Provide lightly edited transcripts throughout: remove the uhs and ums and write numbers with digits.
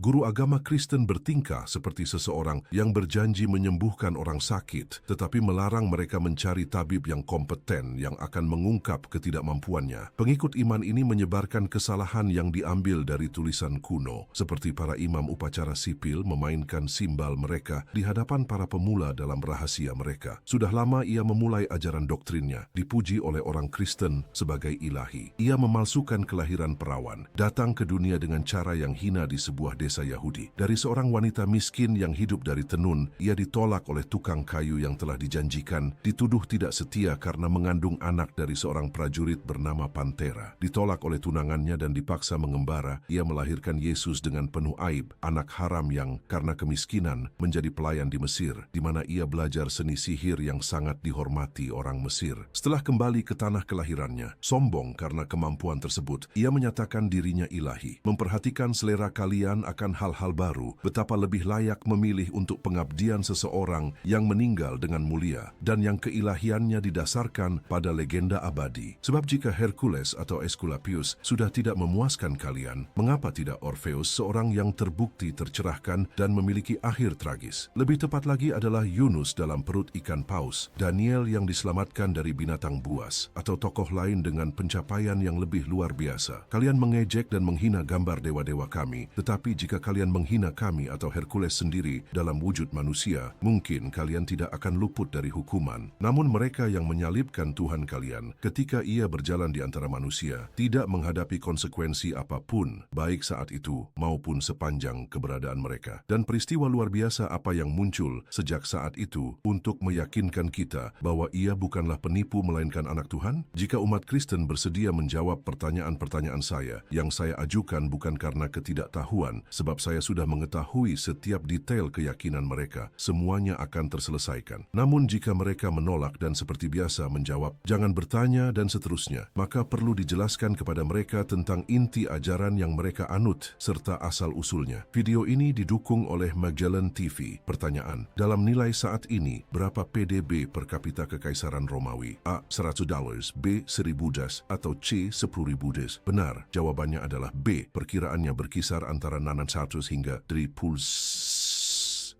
Guru agama Kristen bertingkah seperti seseorang yang berjanji menyembuhkan orang sakit, tetapi melarang mereka mencari tabib yang kompeten yang akan mengungkap ketidakmampuannya. Pengikut iman ini menyebarkan kesalahan yang diambil dari tulisan kuno, seperti para imam upacara sipil memainkan simbal mereka di hadapan para pemula dalam rahasia mereka. Sudah lama ia memulai ajaran doktrinnya, dipuji oleh orang Kristen sebagai ilahi. Ia memalsukan kelahiran perawan, datang ke dunia dengan cara yang hina di sebuah desa Yahudi. Dari seorang wanita miskin yang hidup dari tenun, ia ditolak oleh tukang kayu yang telah dijanjikan, dituduh tidak setia karena mengandung anak dari seorang prajurit bernama Pantera. Ditolak oleh tunangannya dan dipaksa mengembara, ia melahirkan Yesus dengan penuh aib, anak haram yang karena kemiskinan menjadi pelayan di Mesir, di mana ia belajar seni sihir yang sangat dihormati orang Mesir. Setelah kembali ke tanah kelahirannya, sombong karena kemampuan tersebut, ia menyatakan dirinya ilahi. Memperhatikan selera kalian akan hal-hal baru, betapa lebih layak memilih untuk pengabdian seseorang yang meninggal dengan mulia dan yang keilahiannya didasarkan pada legenda abadi. Sebab jika Hercules atau Aesculapius sudah tidak memuaskan kalian, mengapa tidak Orpheus, seorang yang terbukti tercerahkan dan memiliki akhir tragis? Lebih tepat lagi adalah Yunus dalam perut ikan paus, Daniel yang diselamatkan dari binatang buas, atau tokoh lain dengan pencapaian yang lebih luar biasa. Kalian mengejek dan menghina gambar dewa-dewa kami, tetapi jika kalian menghina kami atau Hercules sendiri dalam wujud manusia, mungkin kalian tidak akan luput dari hukuman. Namun mereka yang menyalibkan Tuhan kalian ketika ia berjalan di antara manusia tidak menghadapi konsekuensi apapun, baik saat itu maupun sepanjang keberadaan mereka. Dan peristiwa luar biasa apa yang muncul sejak saat itu untuk meyakinkan kita bahwa ia bukanlah penipu melainkan anak Tuhan? Jika umat Kristen bersedia menjawab pertanyaan-pertanyaan saya, yang saya ajukan bukan karena ketidaktahuan, sebab saya sudah mengetahui setiap detail keyakinan mereka, semuanya akan terselesaikan. Namun jika mereka menolak dan seperti biasa menjawab, jangan bertanya dan seterusnya, maka perlu dijelaskan kepada mereka tentang inti ajaran yang mereka anut serta asal-usulnya. Video ini didukung oleh Magellan TV. Pertanyaan, dalam nilai saat ini, berapa PDB per kapita Kekaisaran Romawi? A. $100, B. $1,000, atau C. $10,000? Benar, jawabannya adalah B. Perkiraannya berkisar antara 900 hingga 1000.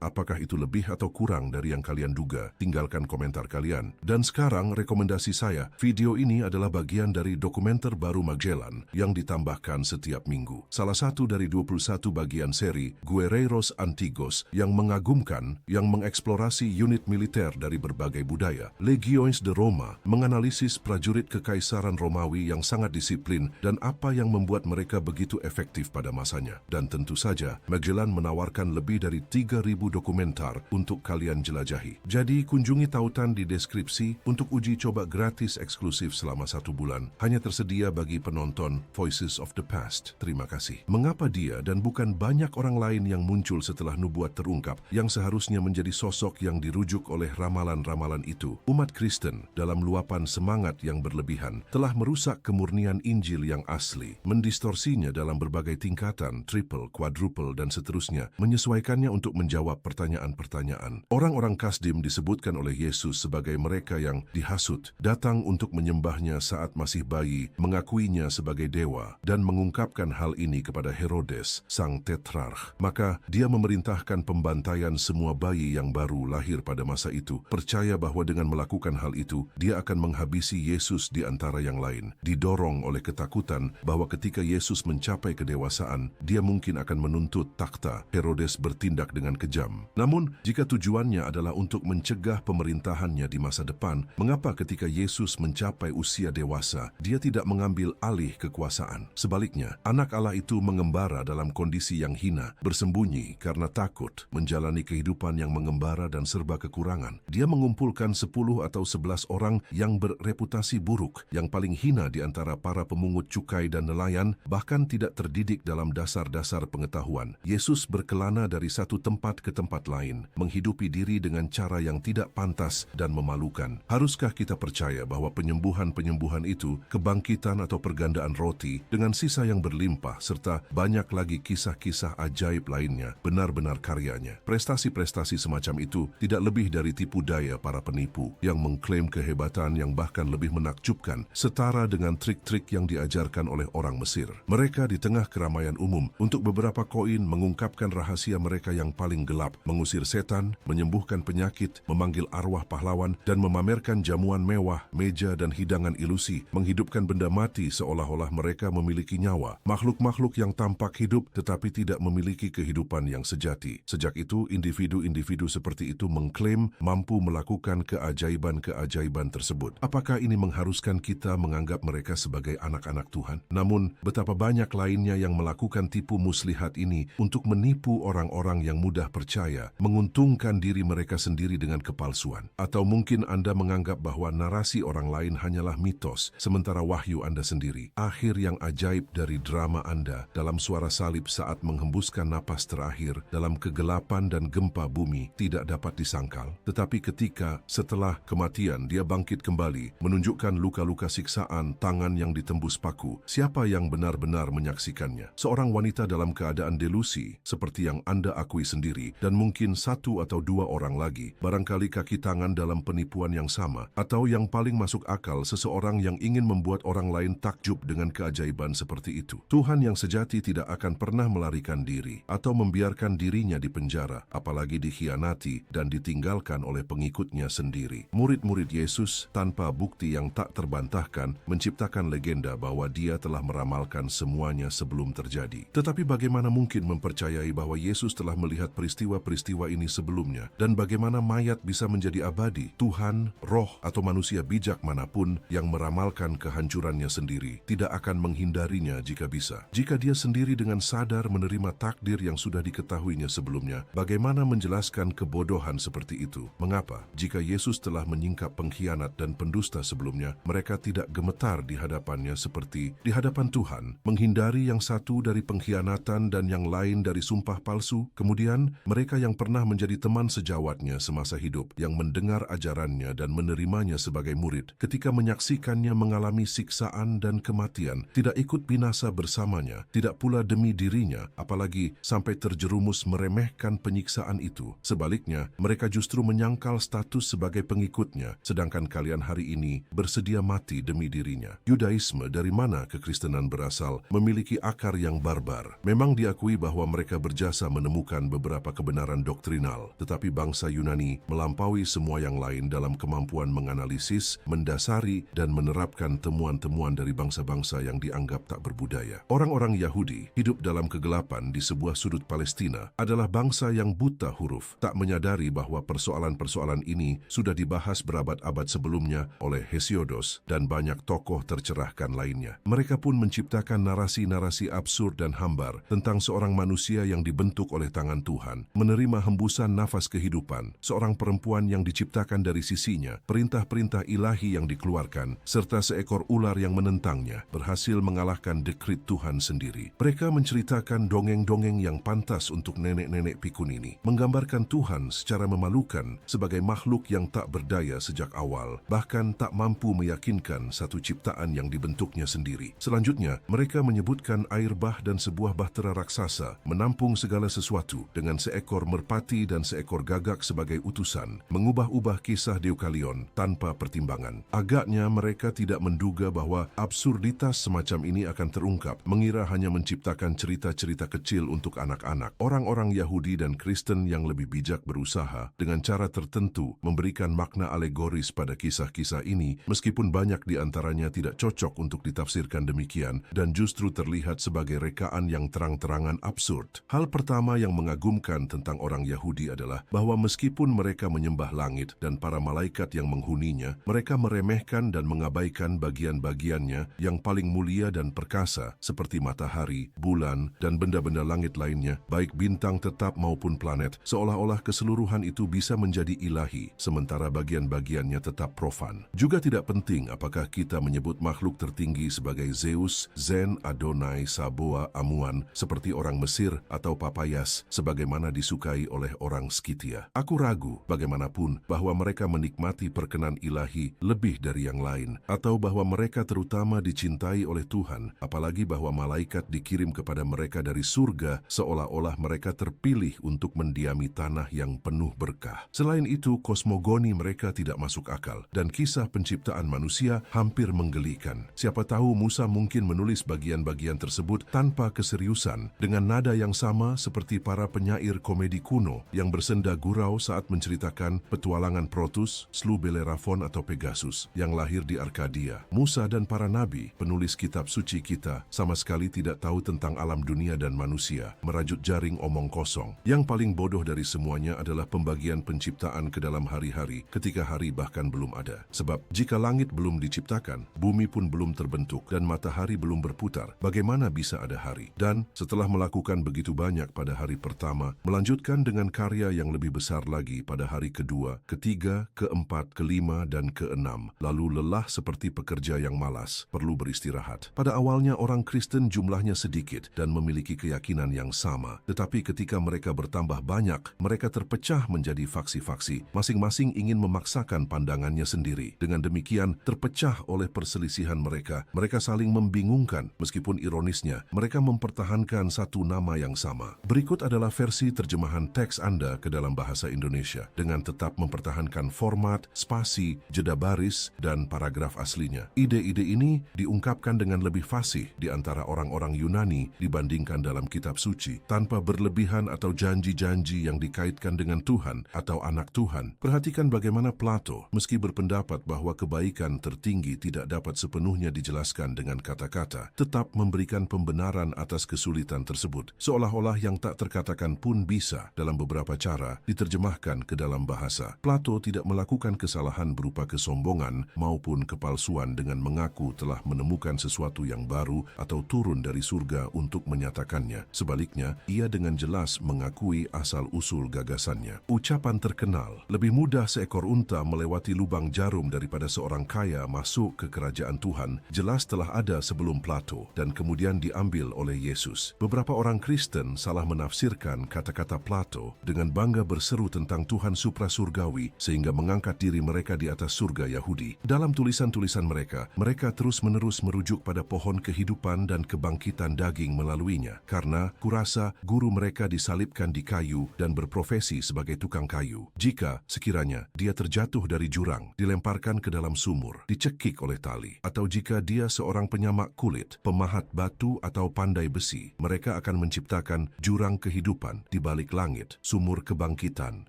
Apakah itu lebih atau kurang dari yang kalian duga? Tinggalkan komentar kalian. Dan sekarang rekomendasi saya, video ini adalah bagian dari dokumenter baru Magellan yang ditambahkan setiap minggu. Salah satu dari 21 bagian seri Guerreiros Antigos yang mengagumkan, yang mengeksplorasi unit militer dari berbagai budaya. Legiones de Roma menganalisis prajurit Kekaisaran Romawi yang sangat disiplin dan apa yang membuat mereka begitu efektif pada masanya. Dan tentu saja, Magellan menawarkan lebih dari 3.000 dokumenter untuk kalian jelajahi. Jadi kunjungi tautan di deskripsi untuk uji coba gratis eksklusif selama 1 bulan. Hanya tersedia bagi penonton Voices of the Past. Terima kasih. Mengapa dia dan bukan banyak orang lain yang muncul setelah nubuat terungkap yang seharusnya menjadi sosok yang dirujuk oleh ramalan-ramalan itu? Umat Kristen dalam luapan semangat yang berlebihan telah merusak kemurnian Injil yang asli, mendistorsinya dalam berbagai tingkatan, triple, quadruple, dan seterusnya, menyesuaikannya untuk menjawab pertanyaan-pertanyaan. Orang-orang Kasdim disebutkan oleh Yesus sebagai mereka yang dihasut, datang untuk menyembahnya saat masih bayi, mengakuinya sebagai dewa, dan mengungkapkan hal ini kepada Herodes, sang tetrarch. Maka dia memerintahkan pembantaian semua bayi yang baru lahir pada masa itu. Percaya bahwa dengan melakukan hal itu, dia akan menghabisi Yesus di antara yang lain. Didorong oleh ketakutan bahwa ketika Yesus mencapai kedewasaan, dia mungkin akan menuntut takhta. Herodes bertindak dengan kejam. Namun, jika tujuannya adalah untuk mencegah pemerintahannya di masa depan, mengapa ketika Yesus mencapai usia dewasa, dia tidak mengambil alih kekuasaan? Sebaliknya, anak Allah itu mengembara dalam kondisi yang hina, bersembunyi karena takut, menjalani kehidupan yang mengembara dan serba kekurangan. Dia mengumpulkan 10 atau 11 orang yang bereputasi buruk, yang paling hina di antara para pemungut cukai dan nelayan, bahkan tidak terdidik dalam dasar-dasar pengetahuan. Yesus berkelana dari satu tempat ke tempat lain, menghidupi diri dengan cara yang tidak pantas dan memalukan. Haruskah kita percaya bahwa penyembuhan-penyembuhan itu, kebangkitan atau pergandaan roti dengan sisa yang berlimpah, serta banyak lagi kisah-kisah ajaib lainnya, benar-benar karyanya? Prestasi-prestasi semacam itu tidak lebih dari tipu daya para penipu yang mengklaim kehebatan yang bahkan lebih menakjubkan, setara dengan trik-trik yang diajarkan oleh orang Mesir. Mereka di tengah keramaian umum untuk beberapa koin mengungkapkan rahasia mereka yang paling gelap, mengusir setan, menyembuhkan penyakit, memanggil arwah pahlawan, dan memamerkan jamuan mewah, meja dan hidangan ilusi, menghidupkan benda mati seolah-olah mereka memiliki nyawa, makhluk-makhluk yang tampak hidup tetapi tidak memiliki kehidupan yang sejati. Sejak itu, individu-individu seperti itu mengklaim mampu melakukan keajaiban-keajaiban tersebut. Apakah ini mengharuskan kita menganggap mereka sebagai anak-anak Tuhan? Namun, betapa banyak lainnya yang melakukan tipu muslihat ini untuk menipu orang-orang yang mudah percaya, menguntungkan diri mereka sendiri dengan kepalsuan. Atau mungkin Anda menganggap bahwa narasi orang lain hanyalah mitos, sementara wahyu Anda sendiri, akhir yang ajaib dari drama Anda dalam suara salib saat menghembuskan napas terakhir dalam kegelapan dan gempa bumi tidak dapat disangkal. Tetapi ketika setelah kematian dia bangkit kembali, menunjukkan luka-luka siksaan, tangan yang ditembus paku, siapa yang benar-benar menyaksikannya? Seorang wanita dalam keadaan delusi, seperti yang Anda akui sendiri, dan mungkin satu atau dua orang lagi, barangkali kaki tangan dalam penipuan yang sama, atau yang paling masuk akal, seseorang yang ingin membuat orang lain takjub dengan keajaiban seperti itu. Tuhan yang sejati tidak akan pernah melarikan diri atau membiarkan dirinya di penjara, apalagi dikhianati dan ditinggalkan oleh pengikutnya sendiri. Murid-murid Yesus tanpa bukti yang tak terbantahkan menciptakan legenda bahwa dia telah meramalkan semuanya sebelum terjadi. Tetapi bagaimana mungkin mempercayai bahwa Yesus telah melihat peristiwa-peristiwa ini sebelumnya, dan bagaimana mayat bisa menjadi abadi? Tuhan, roh, atau manusia bijak manapun yang meramalkan kehancurannya sendiri tidak akan menghindarinya jika bisa. Jika dia sendiri dengan sadar menerima takdir yang sudah diketahuinya sebelumnya, bagaimana menjelaskan kebodohan seperti itu? Mengapa, jika Yesus telah menyingkap pengkhianat dan pendusta sebelumnya, mereka tidak gemetar di hadapannya seperti di hadapan Tuhan, menghindari yang satu dari pengkhianatan dan yang lain dari sumpah palsu? Kemudian, mereka yang pernah menjadi teman sejawatnya semasa hidup, yang mendengar ajarannya dan menerimanya sebagai murid, ketika menyaksikannya mengalami siksaan dan kematian, tidak ikut binasa bersamanya, tidak pula demi dirinya, apalagi sampai terjerumus meremehkan penyiksaan itu. Sebaliknya, mereka justru menyangkal status sebagai pengikutnya, sedangkan kalian hari ini bersedia mati demi dirinya. Yudaisme, dari mana kekristenan berasal, memiliki akar yang barbar. Memang diakui bahwa mereka berjasa menemukan beberapa kebenaran doktrinal, tetapi bangsa Yunani melampaui semua yang lain dalam kemampuan menganalisis, mendasari, dan menerapkan temuan-temuan dari bangsa-bangsa yang dianggap tak berbudaya. Orang-orang Yahudi hidup dalam kegelapan di sebuah sudut Palestina adalah bangsa yang buta huruf, tak menyadari bahwa persoalan-persoalan ini sudah dibahas berabad-abad sebelumnya oleh Hesiodos dan banyak tokoh tercerahkan lainnya. Mereka pun menciptakan narasi-narasi absurd dan hambar tentang seorang manusia yang dibentuk oleh tangan Tuhan, menerima hembusan nafas kehidupan, seorang perempuan yang diciptakan dari sisinya, perintah-perintah ilahi yang dikeluarkan, serta seekor ular yang menentangnya, berhasil mengalahkan dekrit Tuhan sendiri. Mereka menceritakan dongeng-dongeng yang pantas untuk nenek-nenek pikun ini, menggambarkan Tuhan secara memalukan sebagai makhluk yang tak berdaya sejak awal, bahkan tak mampu meyakinkan satu ciptaan yang dibentuknya sendiri. Selanjutnya, mereka menyebutkan air bah dan sebuah bahtera raksasa menampung segala sesuatu, dengan seekor merpati dan seekor gagak sebagai utusan, mengubah-ubah kisah Deukalion tanpa pertimbangan. Agaknya mereka tidak menduga bahwa absurditas semacam ini akan terungkap, mengira hanya menciptakan cerita-cerita kecil untuk anak-anak. Orang-orang Yahudi dan Kristen yang lebih bijak berusaha dengan cara tertentu memberikan makna alegoris pada kisah-kisah ini, meskipun banyak di antaranya tidak cocok untuk ditafsirkan demikian dan justru terlihat sebagai rekaan yang terang-terangan absurd. Hal pertama yang mengagumkan tentang orang Yahudi adalah bahwa meskipun mereka menyembah langit dan para malaikat yang menghuninya, mereka meremehkan dan mengabaikan bagian-bagiannya yang paling mulia dan perkasa seperti matahari, bulan, dan benda-benda langit lainnya, baik bintang tetap maupun planet, seolah-olah keseluruhan itu bisa menjadi ilahi, sementara bagian-bagiannya tetap profan. Juga tidak penting apakah kita menyebut makhluk tertinggi sebagai Zeus, Zen, Adonai, Saboa, Amuan, seperti orang Mesir, atau Papayas, sebagaimana disukai oleh orang Skitia. Aku ragu bagaimanapun bahwa mereka menikmati perkenan ilahi lebih dari yang lain, atau bahwa mereka terutama dicintai oleh Tuhan, apalagi bahwa malaikat dikirim kepada mereka dari surga seolah-olah mereka terpilih untuk mendiami tanah yang penuh berkah. Selain itu, kosmogoni mereka tidak masuk akal, dan kisah penciptaan manusia hampir menggelikan. Siapa tahu Musa mungkin menulis bagian-bagian tersebut tanpa keseriusan, dengan nada yang sama seperti para penyair komedi kuno yang bersenda gurau saat menceritakan petualangan Protus, Slu Bellerophon atau Pegasus yang lahir di Arkadia. Musa dan para nabi, penulis kitab suci kita, sama sekali tidak tahu tentang alam dunia dan manusia, merajut jaring omong kosong. Yang paling bodoh dari semuanya adalah pembagian penciptaan ke dalam hari-hari ketika hari bahkan belum ada. Sebab jika langit belum diciptakan, bumi pun belum terbentuk, dan matahari belum berputar, bagaimana bisa ada hari? Dan setelah melakukan begitu banyak pada hari pertama, melanjutkan dengan karya yang lebih besar lagi pada hari kedua, ketiga, keempat, kelima, dan keenam, lalu lelah seperti pekerja yang malas, perlu beristirahat. Pada awalnya orang Kristen jumlahnya sedikit dan memiliki keyakinan yang sama, tetapi ketika mereka bertambah banyak, mereka terpecah menjadi faksi-faksi, masing-masing ingin memaksakan pandangannya sendiri. Dengan demikian, terpecah oleh perselisihan mereka saling membingungkan, meskipun ironisnya, mereka mempertahankan satu nama yang sama. Berikut adalah versi terjemahan teks Anda ke dalam bahasa Indonesia, dengan tetap mempertahankan format, spasi, jeda baris, dan paragraf aslinya. Ide-ide ini diungkapkan dengan lebih fasih di antara orang-orang Yunani dibandingkan dalam kitab suci, tanpa berlebihan atau janji-janji yang dikaitkan dengan Tuhan atau anak Tuhan. Perhatikan bagaimana Plato, meski berpendapat bahwa kebaikan tertinggi tidak dapat sepenuhnya dijelaskan dengan kata-kata, tetap memberikan pembenaran atas kesulitan tersebut, seolah-olah yang tak terkatakan pun bisa dalam beberapa cara diterjemahkan ke dalam bahasa. Plato tidak melakukan kesalahan berupa kesombongan maupun kepalsuan dengan mengaku telah menemukan sesuatu yang baru atau turun dari surga untuk menyatakannya. Sebaliknya, ia dengan jelas mengakui asal-usul gagasannya. Ucapan terkenal, lebih mudah seekor unta melewati lubang jarum daripada seorang kaya masuk ke kerajaan Tuhan, jelas telah ada sebelum Plato dan kemudian diambil oleh Yesus. Beberapa orang Kristen salah menafsirkan kata-kata Plato dengan bangga berseru tentang Tuhan suprasurgawi sehingga mengangkat diri mereka di atas surga Yahudi. Dalam tulisan-tulisan mereka terus-menerus merujuk pada pohon kehidupan dan kebangkitan daging melaluinya, karena kurasa guru mereka disalibkan di kayu dan berprofesi sebagai tukang kayu. Jika sekiranya dia terjatuh dari jurang, dilemparkan ke dalam sumur, dicekik oleh tali, atau jika dia seorang penyamak kulit, pemahat batu atau pandai besi, mereka akan menciptakan jurang kehidupan di balik langit, sumur kebangkitan,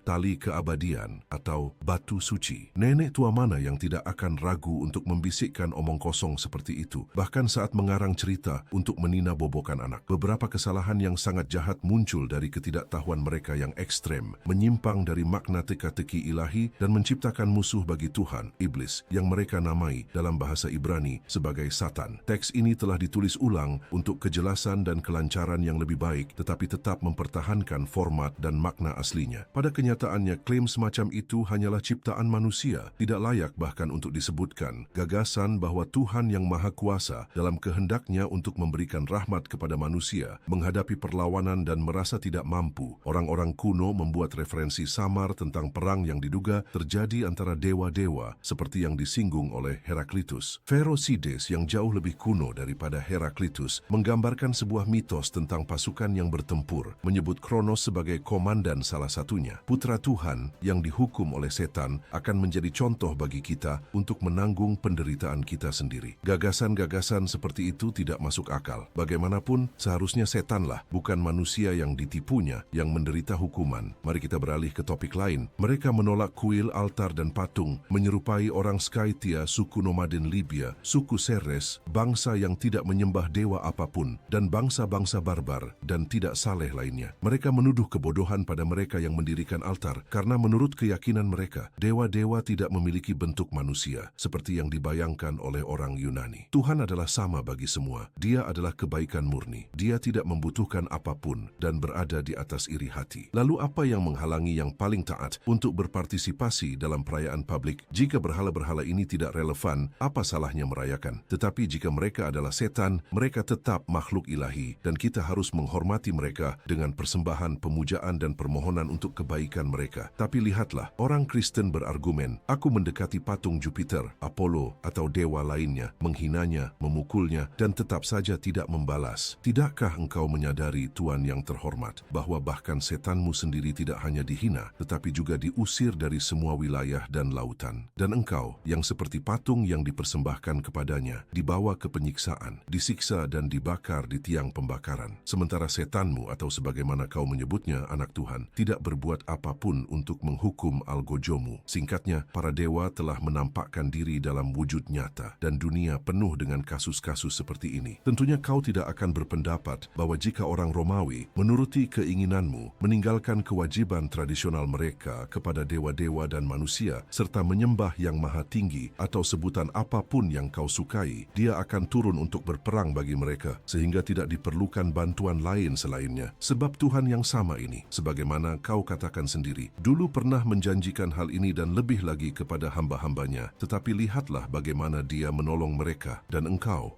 tali keabadian, atau batu suci. Nenek tua mana yang tidak akan ragu untuk membisikkan omong kosong seperti itu, bahkan saat mengarang cerita untuk menina bobokan anak. Beberapa kesalahan yang sangat jahat muncul dari ketidaktahuan mereka yang ekstrem, menyimpang dari makna teka-teki ilahi dan menciptakan musuh bagi Tuhan, iblis, yang mereka namai dalam bahasa Ibrani sebagai Satan. Teks ini telah ditulis ulang untuk kejelasan dan kelancaran yang lebih baik, tetapi tetap mempertahankan format dan makna aslinya. Pada kenyataannya, klaim semacam itu hanyalah ciptaan manusia, tidak layak bahkan untuk disebutkan. Gagasan bahwa Tuhan yang Maha Kuasa dalam kehendaknya untuk memberikan rahmat kepada manusia menghadapi perlawanan dan merasa tidak mampu. Orang-orang kuno membuat referensi samar tentang perang yang diduga terjadi antara dewa-dewa seperti yang disinggung oleh Heraklitus. Pherecydes yang jauh lebih kuno daripada Heraklitus menggambarkan sebuah mitos tentang pasukan yang bertempur, menyebut Kronos sebagai komandan salah satunya. Putra Tuhan yang dihukum oleh setan akan menjadi contoh bagi kita untuk menanggung penderitaan kita sendiri. Gagasan-gagasan seperti itu tidak masuk akal. Bagaimanapun, seharusnya setanlah, bukan manusia yang ditipunya, yang menderita hukuman. Mari kita beralih ke topik lain. Mereka menolak kuil, altar, dan patung, menyerupai orang Skytia, suku nomaden Libya, suku Ceres, bangsa yang tidak menyembah dewa apapun, dan bangsa-bangsa barbar dan tidak saleh lainnya. Mereka menuduh kebodohan pada mereka yang mendirikan altar, karena menurut keyakinan mereka, dewa-dewa tidak memiliki bentuk manusia, seperti yang dibayangkan oleh orang Yunani. Tuhan adalah sama bagi semua. Dia adalah kebaikan murni. Dia tidak membutuhkan apapun dan berada di atas iri hati. Lalu apa yang menghalangi yang paling taat untuk berpartisipasi dalam perayaan publik? Jika berhala-berhala ini tidak relevan, apa salahnya merayakan? Tetapi jika mereka adalah setan, mereka tetap makhluk ilahi dan kita harus menghormati mereka dengan persembahan pemujaan dan permohonan untuk kebaikan mereka. Tapi lihatlah, orang Kristen berargumen, aku mendekati patung Jupiter, Apollo, atau dewa lainnya, menghinanya, memukulnya, dan tetap saja tidak membalas. Tidakkah engkau menyadari, Tuan yang terhormat, bahwa bahkan setanmu sendiri tidak hanya dihina, tetapi juga diusir dari semua wilayah dan lautan? Dan engkau, yang seperti patung yang dipersembahkan kepadanya, dibawa ke penyiksaan, disiksa dan dibakar di tiang pembakaran. Sementara setanmu, atau sebagaimana kau menyebutnya, anak Tuhan, tidak berbuat apapun untuk menghukum algojomu. Singkatnya, para dewa telah menampakkan diri dalam wujud nyata, dan dunia penuh dengan kasus-kasus seperti ini. Tentunya kau tidak akan berpendapat bahwa jika orang Romawi menuruti keinginanmu, meninggalkan kewajiban tradisional mereka kepada dewa-dewa dan manusia, serta menyembah yang maha tinggi atau sebutan apapun yang kau sukai, dia akan turun untuk berperang bagi mereka, sehingga tidak diperlukan bantuan lain selainnya. Sebab Tuhan yang sama ini, sebagaimana kau katakan sendiri, dulu pernah menjanjikan hal ini dan lebih lagi kepada hamba-hambanya. Tetapi lihatlah bagaimana dia menolong mereka, dan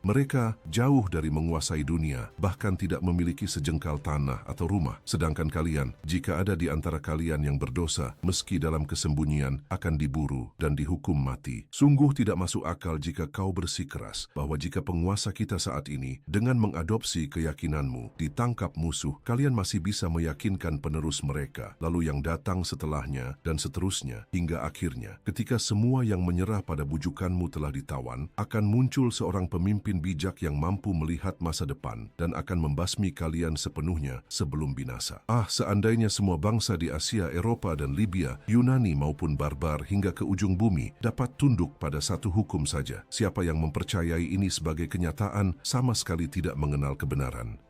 mereka jauh dari menguasai dunia, bahkan tidak memiliki sejengkal tanah atau rumah. Sedangkan kalian, jika ada di antara kalian yang berdosa, meski dalam kesembunyian, akan diburu dan dihukum mati. Sungguh tidak masuk akal jika kau bersikeras bahwa jika penguasa kita saat ini, dengan mengadopsi keyakinanmu, ditangkap musuh, kalian masih bisa meyakinkan penerus mereka, lalu yang datang setelahnya, dan seterusnya, hingga akhirnya, ketika semua yang menyerah pada bujukanmu telah ditawan, akan muncul seorang pemimpin bijak yang mampu melihat masa depan, dan akan membasmi kalian sepenuhnya sebelum binasa. Seandainya semua bangsa di Asia, Eropa, dan Libya, Yunani maupun barbar hingga ke ujung bumi, dapat tunduk pada satu hukum saja. Siapa yang mempercayai ini sebagai kenyataan, sama sekali tidak mengenal kebenaran.